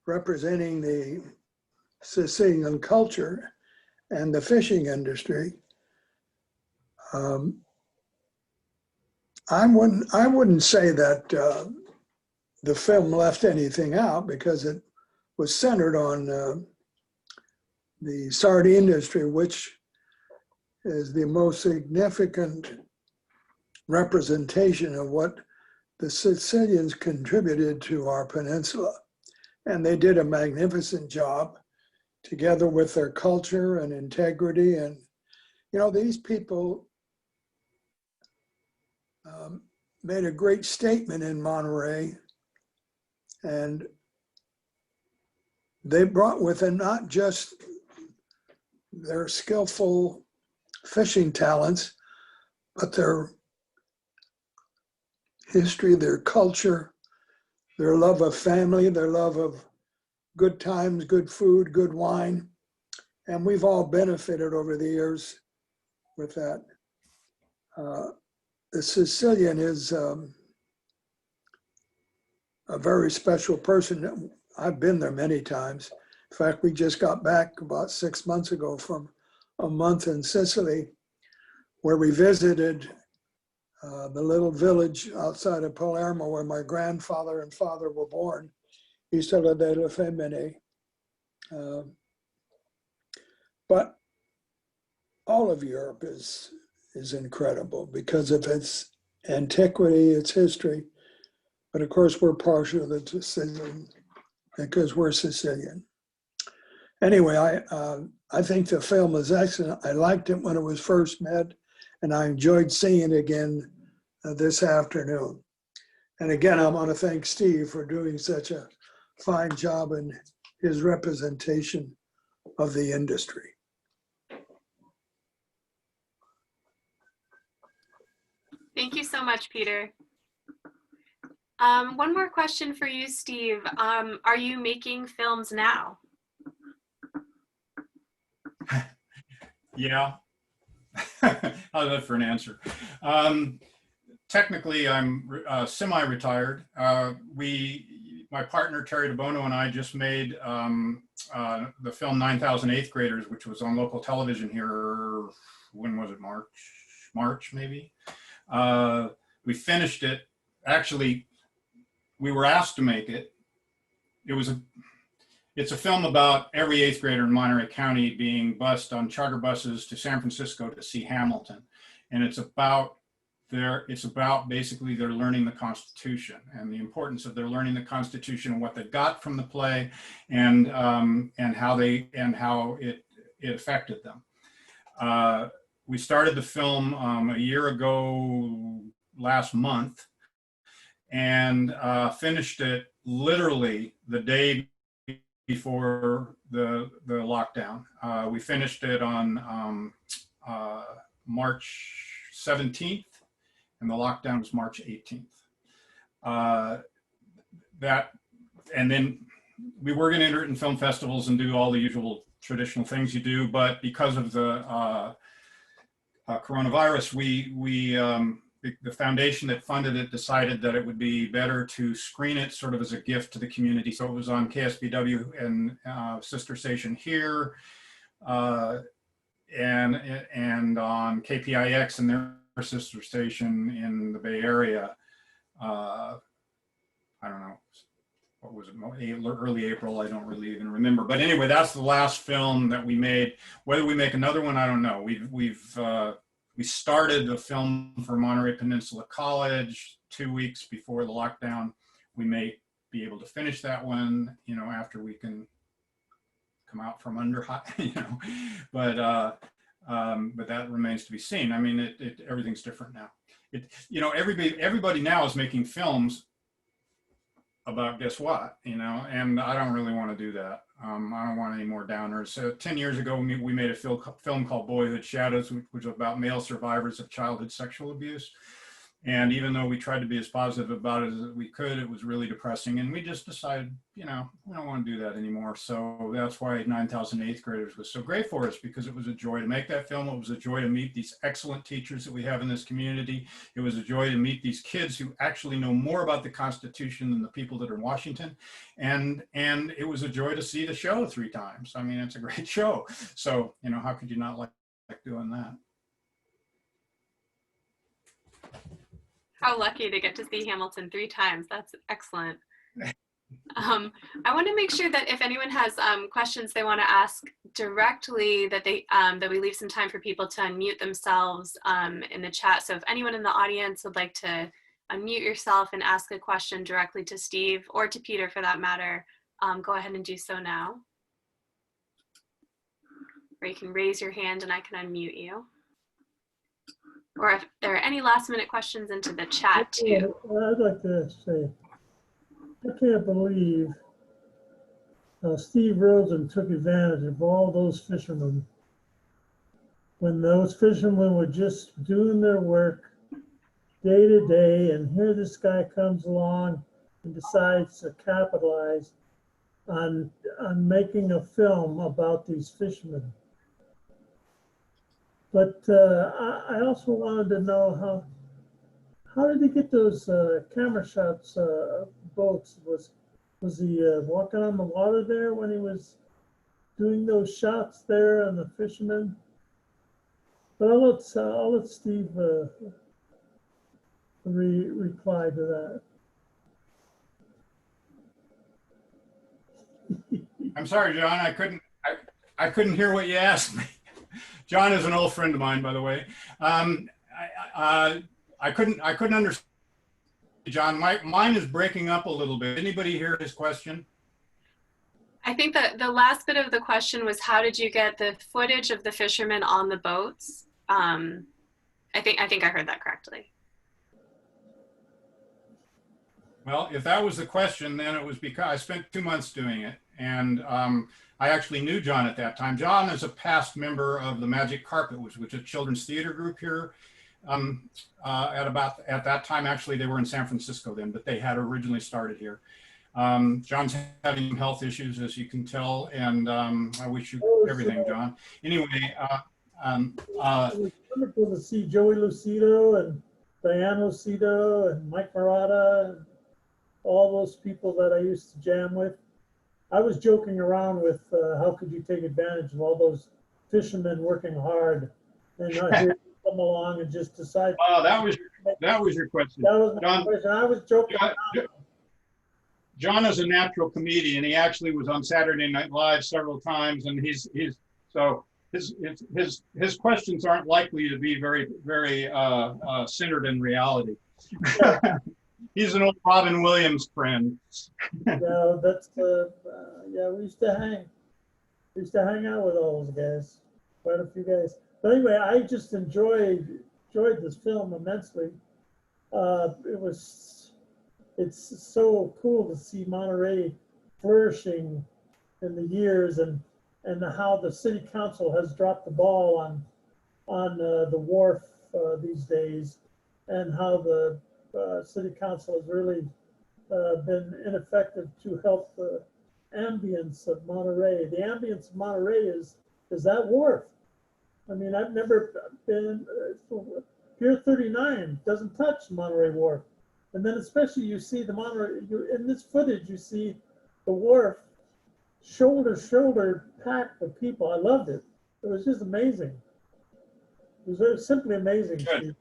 representing the Sicilian culture and the fishing industry. I wouldn't say that the film left anything out, because it was centered on the Sardi industry, which is the most significant representation of what the Sicilians contributed to our peninsula. And they did a magnificent job, together with their culture and integrity. And, you know, these people made a great statement in Monterey, and they brought with them not just their skillful fishing talents, but their history, their culture, their love of family, their love of good times, good food, good wine. And we've all benefited over the years with that. The Sicilian is a very special person. I've been there many times. In fact, we just got back about 6 months ago from a month in Sicily, where we visited the little village outside of Palermo where my grandfather and father were born, Isola delle Femmine. But all of Europe is incredible because of its antiquity, its history. But of course, we're partial to Sicilian because we're Sicilian. Anyway, I think the film is excellent. I liked it when it was first made, and I enjoyed seeing it again this afternoon. And again, I want to thank Steve for doing such a fine job in his representation of the industry. Thank you so much, Peter. One more question for you, Steve. Are you making films now? Yeah. How's that for an answer? Technically, I'm semi-retired. My partner, Terry DeBono, and I just made the film 9,000 Eighth Graders, which was on local television here, when was it, March maybe? We finished it. Actually, we were asked to make it. It's a film about every eighth grader in Monterey County being bused on charter buses to San Francisco to see Hamilton. And it's about basically they're learning the Constitution and the importance of their learning the Constitution and what they got from the play, and how it affected them. We started the film a year ago last month, and finished it literally the day before the lockdown. We finished it on March 17th, and the lockdown was March 18th. And then we were going to enter it in film festivals and do all the usual traditional things you do, but because of the coronavirus, the foundation that funded it decided that it would be better to screen it sort of as a gift to the community. So it was on KSBW and sister station here, and on KPIX and their sister station in the Bay Area. I don't know, what was it, early April, I don't really even remember. But anyway, that's the last film that we made. Whether we make another one, I don't know. We started the film for Monterey Peninsula College 2 weeks before the lockdown. We may be able to finish that one, you know, after we can come out from under, you know, but that remains to be seen. I mean, everything's different now. You know, everybody now is making films about guess what, you know, and I don't really want to do that. I don't want any more downers. 10 years ago, we made a film called Boyhood Shadows, which was about male survivors of childhood sexual abuse. And even though we tried to be as positive about it as we could, it was really depressing. And we just decided, you know, we don't want to do that anymore. So that's why 9,000 eighth graders was so great for us, because it was a joy to make that film. It was a joy to meet these excellent teachers that we have in this community. It was a joy to meet these kids who actually know more about the Constitution than the people that are in Washington. And it was a joy to see the show 3 times. I mean, it's a great show. So, you know, how could you not like doing that? How lucky to get to see Hamilton 3 times. That's excellent. I want to make sure that if anyone has questions they want to ask directly, that we leave some time for people to unmute themselves in the chat. So if anyone in the audience would like to unmute yourself and ask a question directly to Steve, or to Peter for that matter, go ahead and do so now. Or you can raise your hand and I can unmute you. Or if there are any last minute questions into the chat too. I'd like to say, I can't believe Steve Rosen took advantage of all those fishermen when those fishermen were just doing their work day to day, and here this guy comes along and decides to capitalize on making a film about these fishermen. But I also wanted to know how did he get those camera shots, boats? Was he walking on the water there when he was doing those shots there on the fishermen? But I'll let Steve reply to that. I'm sorry, John. I couldn't hear what you asked me. John is an old friend of mine, by the way. I couldn't understand. John, mine is breaking up a little bit. Anybody hear his question? I think that the last bit of the question was, how did you get the footage of the fishermen on the boats? I think I heard that correctly. Well, if that was the question, then it was because I spent 2 months doing it. And I actually knew John at that time. John is a past member of the Magic Carpet, which is a children's theater group here. At that time, actually, they were in San Francisco then, but they had originally started here. John's having health issues, as you can tell, and I wish you everything, John. Anyway, it was wonderful to see Joey Lucido and Diane Lucido and Mike Murata and all those people that I used to jam with. I was joking around with how could you take advantage of all those fishermen working hard and not here come along and just decide. Oh, that was your question. That was my question. I was joking around. John is a natural comedian. He actually was on Saturday Night Live several times, and his questions aren't likely to be very centered in reality. He's an old Robin Williams friend. Yeah, that's yeah. We used to hang out with all those guys, quite a few guys. But anyway, I just enjoyed this film immensely. It's so cool to see Monterey flourishing in the years, and how the city council has dropped the ball on the wharf these days, and how the city council has really been ineffective to help the ambience of Monterey. The ambience of Monterey is that wharf. I mean, I've never been, Pier 39 doesn't touch Monterey Wharf. And then especially you see the Monterey, in this footage, you see the wharf shoulder to shoulder packed with people. I loved it. It was just amazing. It was very simply amazing. Good.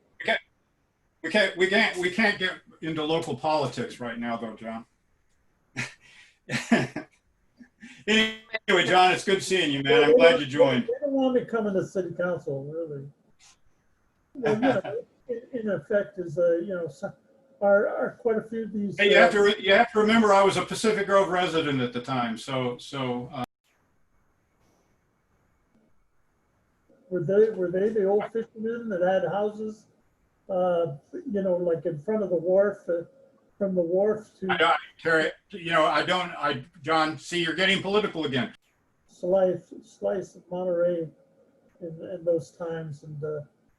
We can't get into local politics right now though, John. Anyway, John, it's good seeing you, man. I'm glad you joined. They don't want me coming to city council, really. Well, you know, in effect, is are quite a few of these. Hey, you have to remember, I was a Pacific Grove resident at the time, so. Were they the old fishermen that had houses, you know, like in front of the wharf, from the wharf to? Terry, you know, John, see, you're getting political again. Slice of Monterey in those times, and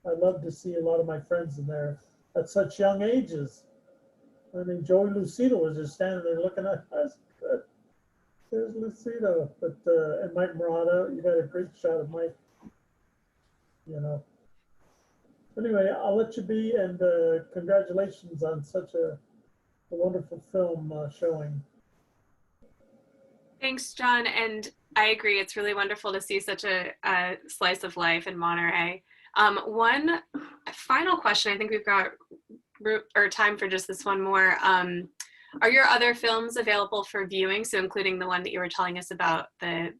I love to see a lot of my friends in there at such young ages. I mean, Joey Lucido was just standing there looking at us. There's Lucido, but and Mike Murata, you got a great shot of Mike. You know. Anyway, I'll let you be, and congratulations on such a wonderful film showing. Thanks, John. And I agree. It's really wonderful to see such a slice of life in Monterey. One final question. I think we've got time for just this one more. Are your other films available for viewing? So including the one that you were telling us about, the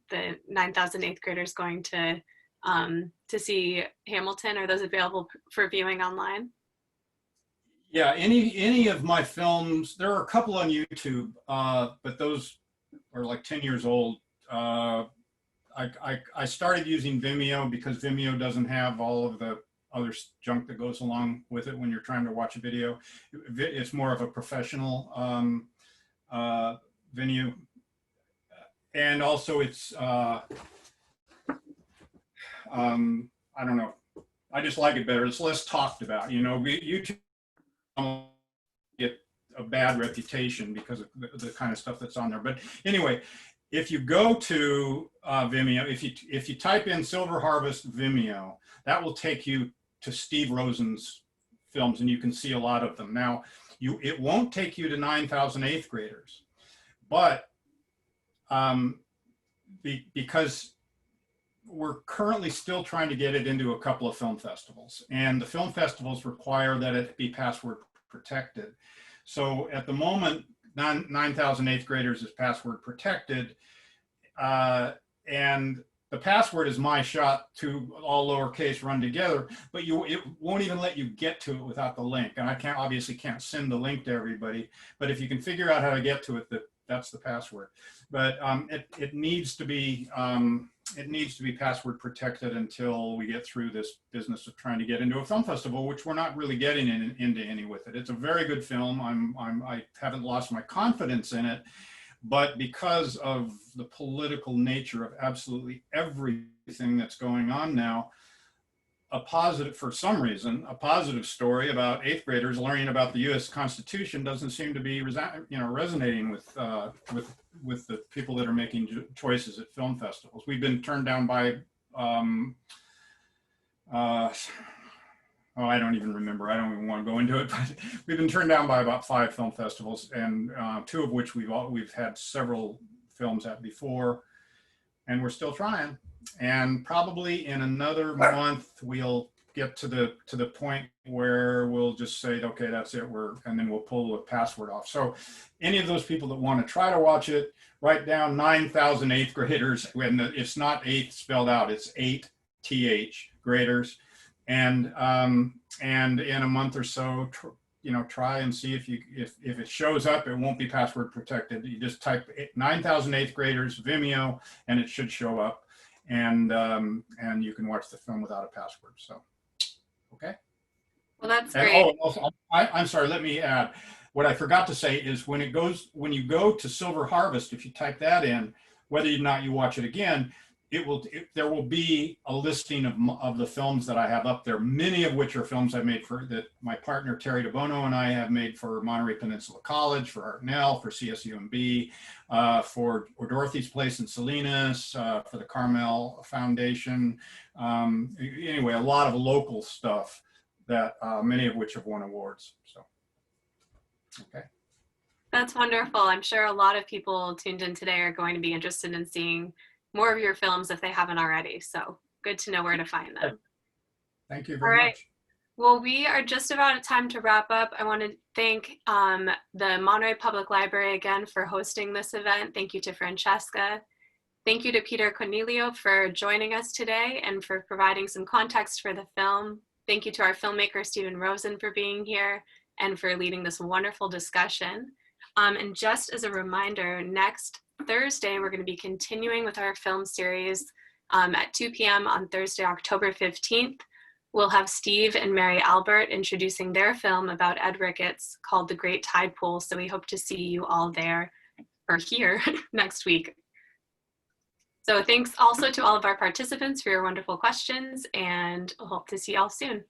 9,000 eighth graders going to see Hamilton. Are those available for viewing online? Yeah, any of my films, there are a couple on YouTube, but those are like 10 years old. I started using Vimeo because Vimeo doesn't have all of the other junk that goes along with it when you're trying to watch a video. It's more of a professional venue. And also it's, I don't know, I just like it better. It's less talked about, you know. YouTube get a bad reputation because of the kind of stuff that's on there. But anyway, if you go to Vimeo, if you type in Silver Harvest Vimeo, that will take you to Steve Rosen's films, and you can see a lot of them. Now, it won't take you to 9,000 eighth graders, but because we're currently still trying to get it into a couple of film festivals, and the film festivals require that it be password protected. So at the moment, 9,000 eighth graders is password protected, and the password is my shot, to all lowercase run together, but it won't even let you get to it without the link. And I obviously can't send the link to everybody, but if you can figure out how to get to it, that's the password. But it needs to be password protected until we get through this business of trying to get into a film festival, which we're not really getting into any with it. It's a very good film. I haven't lost my confidence in it, but because of the political nature of absolutely everything that's going on now, for some reason, a positive story about eighth graders learning about the U.S. Constitution doesn't seem to be resonating with the people that are making choices at film festivals. We've been turned down by, I don't even remember. I don't even want to go into it, but we've been turned down by about 5 film festivals, and 2 of which we've had several films at before, and we're still trying. And probably in another month, we'll get to the point where we'll just say, okay, that's it. And then we'll pull the password off. So any of those people that want to try to watch it, write down 9,000 eighth graders. When it's not eighth spelled out, it's 8th graders. And in a month or so, try and see if it shows up. It won't be password protected. You just type 9,000 eighth graders Vimeo, and it should show up. And you can watch the film without a password. So, okay. Well, that's great. Also, I'm sorry. Let me add. What I forgot to say is when you go to Silver Harvest, if you type that in, whether or not you watch it again, there will be a listing of the films that I have up there, many of which are films I made that my partner Terry DeBono and I have made for Monterey Peninsula College, for Hartnell, for CSUMB, for Dorothy's Place in Salinas, for the Carmel Foundation. Anyway, a lot of local stuff that many of which have won awards. So, okay. That's wonderful. I'm sure a lot of people tuned in today are going to be interested in seeing more of your films if they haven't already. So good to know where to find them. Thank you very much. Well, we are just about at time to wrap up. I want to thank the Monterey Public Library again for hosting this event. Thank you to Francesca. Thank you to Peter Coniglio for joining us today and for providing some context for the film. Thank you to our filmmaker, Steve Rosen, for being here and for leading this wonderful discussion. And just as a reminder, next Thursday, we're going to be continuing with our film series at 2 p.m. on Thursday, October 15th. We'll have Steve and Mary Albert introducing their film about Ed Ricketts called The Great Tide Pool. So we hope to see you all there or here next week. So thanks also to all of our participants for your wonderful questions, and we'll hope to see you all soon.